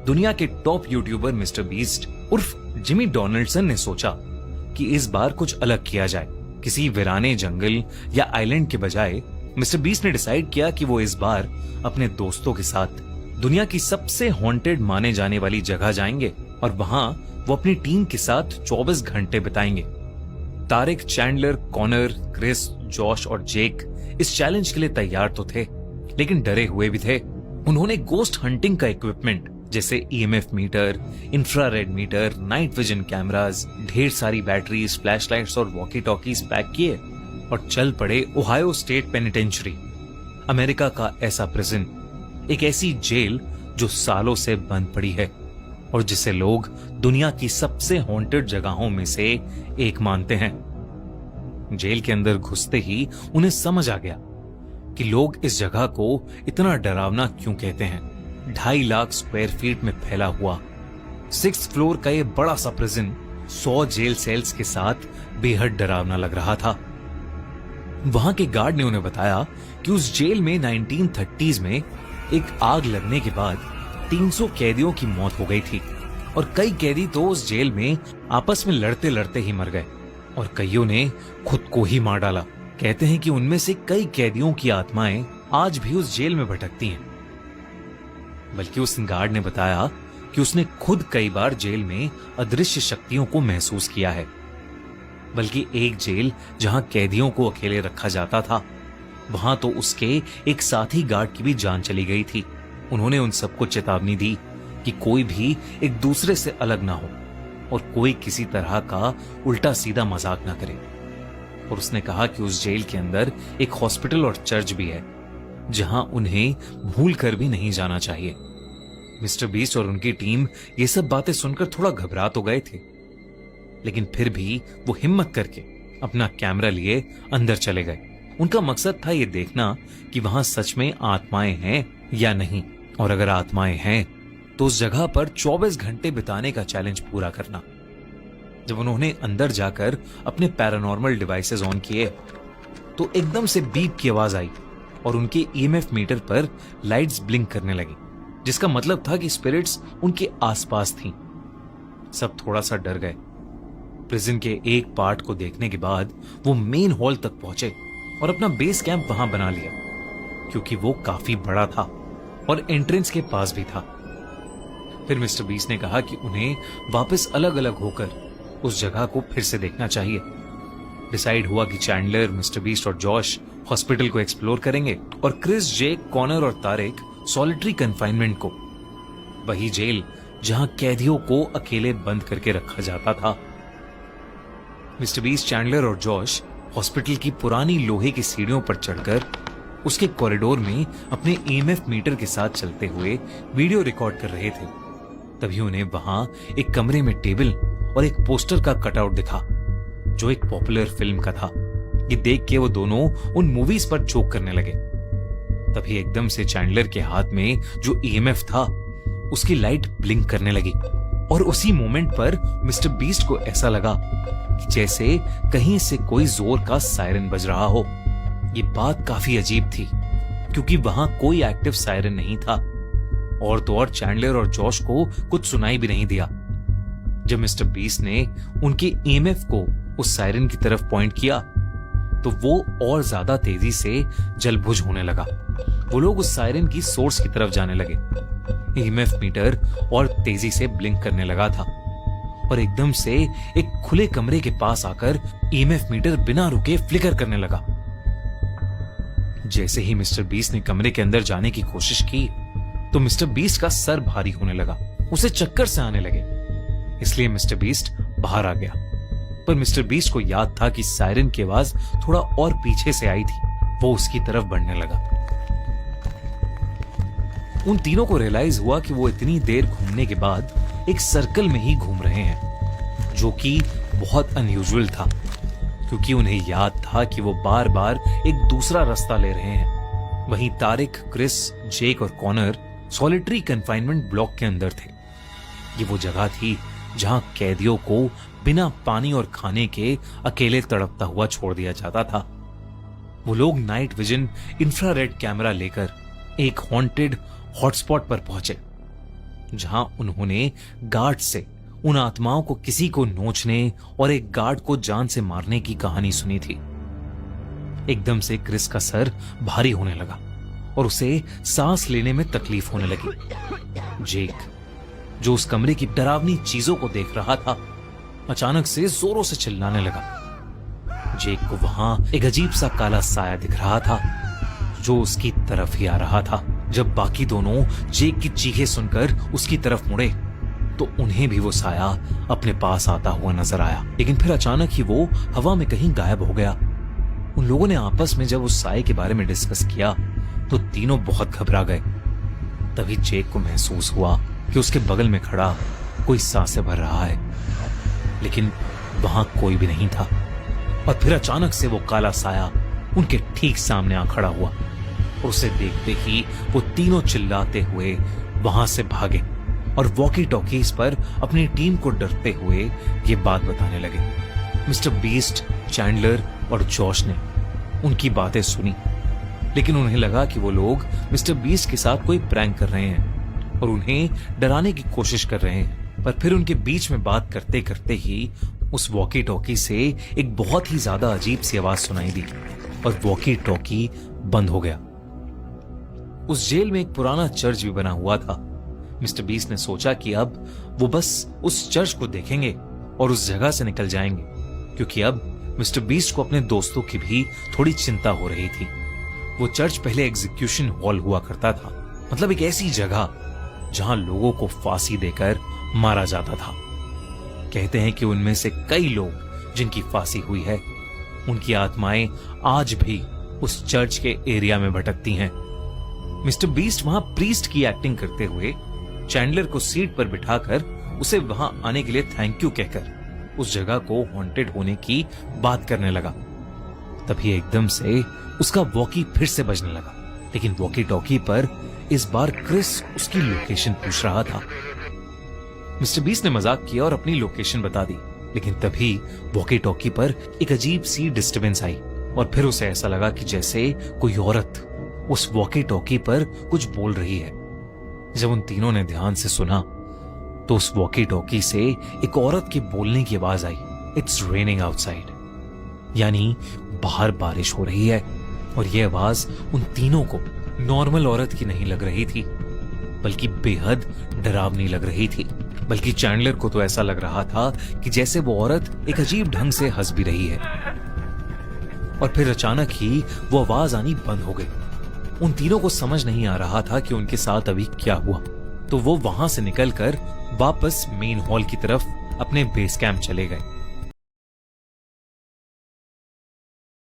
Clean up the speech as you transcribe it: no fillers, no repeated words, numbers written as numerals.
दुनिया के top YouTuber mister beast उर्फ जिमी डोनाल्डसन ने सोचा कि इस बार कुछ अलग किया जाए। किसी वीराने जंगल या आइलैंड के बजाय मिस्टर बीस्ट ने डिसाइड किया कि वो इस बार अपने दोस्तों के साथ दुनिया की सबसे हॉन्टेड माने जाने वाली जगह जाएंगे और वहां वो अपनी टीम के साथ 24 घंटे बिताएंगे। Tariq, Chandler, Connor, Chris, Josh और जेक इस चैलेंज के लिए तैयार तो थे, लेकिन डरे हुए भी थे। उन्होंने गोस्ट हंटिंग का इक्विपमेंट जैसे EMF meter, infrared meter, night vision cameras, ढेर सारी बैटरीज, फ्लैशलाइट्स और वॉकी टॉकीज पैक किए और चल पड़े ओहायो स्टेट पेनिटेंशियरी, अमेरिका का ऐसा प्रिजन, एक ऐसी जेल जो सालों से बंद पड़ी है और जिसे लोग दुनिया की सबसे हॉन्टेड जगहों में से एक मानते हैं। जेल के अंदर घुसते ही उन्हें समझ आ गया कि लोग इस जगह को इतना डरावना क्यों कहते हैं। 2.5 लाख स्क्वायर फीट में फैला हुआ 6th फ्लोर का ये बड़ा सा प्रिजन 100 जेल सेल्स के साथ बेहद डरावना लग रहा था। वहां के गार्ड ने उन्हें बताया कि उस जेल में 1930s में एक आग लगने के बाद 300 कैदियों की मौत हो गई थी और कई कैदी तो उस जेल में आपस में लड़ते लड़ते ही मर गए और कईयों ने खुद को ही मार डाला। कहते हैं कि उनमें से कई कैदियों की आत्माएं आज भी उस जेल में भटकती हैं। बल्कि उस गार्ड ने बताया कि उसने खुद कई बार जेल में अदृश्य शक्तियों को महसूस किया है। बल्कि एक जेल जहां कैदियों को अकेले रखा जाता था, वहां तो उसके एक साथी गार्ड की भी जान चली गई थी। उन्होंने उन सबको चेतावनी दी कि कोई भी एक दूसरे से अलग ना हो और कोई किसी तरह का उल्टा सीधा मजाक ना करे। और उसने कहा कि उस जेल के अंदर एक हॉस्पिटल और चर्च भी है जहां उन्हें भूल कर भी नहीं जाना चाहिए। मिस्टर बीस्ट और उनकी टीम ये सब बातें सुनकर थोड़ा घबरा तो गए थे, लेकिन फिर भी वो हिम्मत करके अपना कैमरा लिए अंदर चले गए। उनका मकसद था ये देखना कि वहां सच में आत्माएं हैं या नहीं, और अगर आत्माएं हैं तो उस जगह पर 24 घंटे बिताने का चैलेंज पूरा करना। जब उन्होंने अंदर जाकर अपने पैरानॉर्मल डिवाइसेस ऑन किए तो एकदम से बीप की आवाज आई और उनके ईएमएफ मीटर पर लाइट्स ब्लिंक करने लगी, जिसका मतलब था कि स्पिरिट्स उनके आसपास थीं। सब थोड़ा सा डर गए। प्रिजन के एक पार्ट को देखने के बाद वो मेन हॉल तक पहुंचे और अपना बेस कैंप वहां बना लिया, क्योंकि वो काफी बड़ा था और एंट्रेंस के पास भी था। फिर मिस्टर बीस्ट ने कहा कि उन्हें वापस अलग अलग होकर उस जगह को फिर से देखना चाहिए। डिसाइड हुआ कि चैंडलर, मिस्टर बीस्ट और जॉश हॉस्पिटल को एक्सप्लोर करेंगे और क्रिस, जेक, कॉनर और तारिक सॉलिटरी कन्फाइनमेंट को, वही जेल जहां कैदियों को अकेले बंद करके रखा जाता था। मिस्टर बीस्ट, चैंडलर और जॉश हॉस्पिटल की पुरानी लोहे की सीढ़ियों पर चढ़कर उसके कॉरिडोर में अपने ईएमएफ मीटर के साथ चलते हुए वीडियो रिकॉर्ड कर रहे थे। तभी उन्हें वहां एक कमरे में टेबल और एक पोस्टर का कटआउट दिखा जो एक पॉपुलर फिल्म का था। ये देख के वो दोनों उन मूवीज पर चोक करने लगे। तभी एकदम से चैंडलर के हाथ में जो ईएमएफ था उसकी लाइट ब्लिंक करने लगी और उसी मोमेंट पर मिस्टर बीस्ट को ऐसा लगा कि जैसे कहीं से कोई जोर का सायरन बज रहा हो। ये बात काफी अजीब थी क्योंकि वहां कोई एक्टिव सायरन नहीं था और तो और चैंडलर और जॉश को कुछ सुनाई भी नहीं दिया। जब मिस्टर बीस्ट ने उनके ईएमएफ को उस सायरन की तरफ पॉइंट किया तो वो और ज्यादा तेजी से जलबुझ होने लगा। वो लोग उस सायरन की सोर्स की तरफ जाने लगे। ईएमएफ मीटर और तेजी से ब्लिंक करने लगा था और एकदम से एक खुले कमरे के पास आकर ईएमएफ मीटर बिना रुके फ्लिकर करने लगा। जैसे ही मिस्टर बीस्ट ने कमरे के अंदर जाने की कोशिश की तो मिस्टर बीस्ट का सर भारी होने लगा, उसे चक्कर से आने लगे। इसलिए मिस्टर बीस्ट बाहर आ गया, पर मिस्टर बीस्ट को याद था कि सायरन की आवाज थोड़ा और पीछे से आई थी। वो उसकी तरफ बढ़ने लगा। उन तीनों को रियलाइज हुआ कि वो इतनी देर घूमने के बाद एक सर्कल में ही घूम रहे हैं, जो कि बहुत अनयूजुअल था क्योंकि उन्हें याद था कि वो बार बार एक दूसरा रास्ता ले रहे हैं। वहीं तारिक, क्रिस, जेक और कॉनर सॉलिटरी कन्फाइनमेंट ब्लॉक के अंदर थे। ये वो जगह थी जहां कैदियों को बिना पानी और खाने के अकेले तड़पता हुआ छोड़ दिया जाता था। वो लोग नाइट विजन इंफ्रारेड कैमरा लेकर एक हॉन्टेड हॉटस्पॉट पर पहुंचे। जहां उन्होंने गार्ड से उन आत्माओं को किसी को नोचने और एक गार्ड को जान से मारने की कहानी सुनी थी। एकदम से क्रिस का सर भारी होने लगा और उसे सांस लेने में तकलीफ होने लगी। जेक, जो उस कमरे की डरावनी चीजों को देख रहा था, अचानक से जोरों से चिल्लाने लगा। जेक को वहां एक अजीब सा काला साया दिख रहा था जो उसकी तरफ ही आ रहा था। जब बाकी दोनों जेक की चीखें सुनकर उसकी तरफ मुड़े तो उन्हें भी वो साया अपने पास आता हुआ नजर आया, लेकिन फिर अचानक ही वो हवा में कहीं गायब हो गया। उन लोगों ने आपस में जब उस साये के बारे में डिस्कस किया तो तीनों बहुत घबरा गए। तभी जेक को महसूस हुआ कि उसके बगल में खड़ा कोई सांसें भर रहा है, लेकिन वहां कोई भी नहीं था। और फिर अचानक से वो काला साया उनके ठीक सामने आ खड़ा हुआ और उसे देखते ही वो तीनों चिल्लाते हुए वहां से भागे और वॉकी टॉकीज पर अपनी टीम को डरते हुए ये बात बताने लगे। मिस्टर बीस्ट, चैंडलर और जॉश ने उनकी बातें सुनी, लेकिन उन्हें लगा कि वो लोग मिस्टर बीस्ट के साथ कोई प्रैंक कर रहे हैं और उन्हें डराने की कोशिश कर रहे हैं। पर फिर उनके बीच में बात करते करते ही उस वॉकी टॉकी से एक बहुत ही ज्यादा अजीब सी आवाज सुनाई दी और वॉकी टॉकी बंद हो गया। उस जेल में एक पुराना चर्च भी बना हुआ था। मिस्टर बीस्ट ने सोचा कि अब वो बस उस चर्च को देखेंगे और उस जगह से निकल जाएंगे, क्योंकि अब मिस्टर बीस्ट को अपने दोस्तों की भी थोड़ी चिंता हो रही थी। वो चर्च पहले एग्जीक्यूशन हॉल हुआ करता था, मतलब एक ऐसी जगह जहां लोगों को फांसी देकर मारा जाता था। कहते हैं कि उनमें से कई लोग जिनकी फांसी हुई है, उनकी आत्माएं आज भी उस चर्च के एरिया में भटकती हैं। मिस्टर बीस्ट वहां प्रीस्ट की एक्टिंग करते हुए चैंडलर को सीट पर बिठाकर उसे वहां आने के लिए थैंक यू कहकर उस जगह को हॉन्टेड होने की बात करने लगा। तभी एकदम से उसका वॉकी फिर से बजने लगा, लेकिन वॉकी टॉकी पर इस बार क्रिस उसकी लोकेशन पूछ रहा था। मिस्टर बीस्ट ने मजाक किया और अपनी लोकेशन बता दी, लेकिन तभी वॉकी टॉकी पर एक अजीब सी डिस्टरबेंस आई और फिर उसे ऐसा लगा कि जैसे कोई औरत उस वॉकी टॉकी पर कुछ बोल रही है। जब उन तीनों ने ध्यान से सुना तो उस वॉकी टॉकी से एक औरत के बोलने की आवाज आई, इट्स रेनिंग आउटसाइड, यानी बाहर बारिश हो रही है। और यह आवाज उन तीनों को नॉर्मल औरत की नहीं लग रही थी, बल्कि बेहद डरावनी लग रही थी। बल्कि चैंडलर को तो ऐसा लग रहा था कि जैसे वो औरत एक अजीब ढंग से हंस भी रही है। और फिर अचानक ही वो आवाज आनी बंद हो गई। उन तीनों को समझ नहीं आ रहा था कि उनके साथ अभी क्या हुआ, तो वो वहां से निकलकर वापस मेन हॉल की तरफ अपने बेस कैंप चले गए।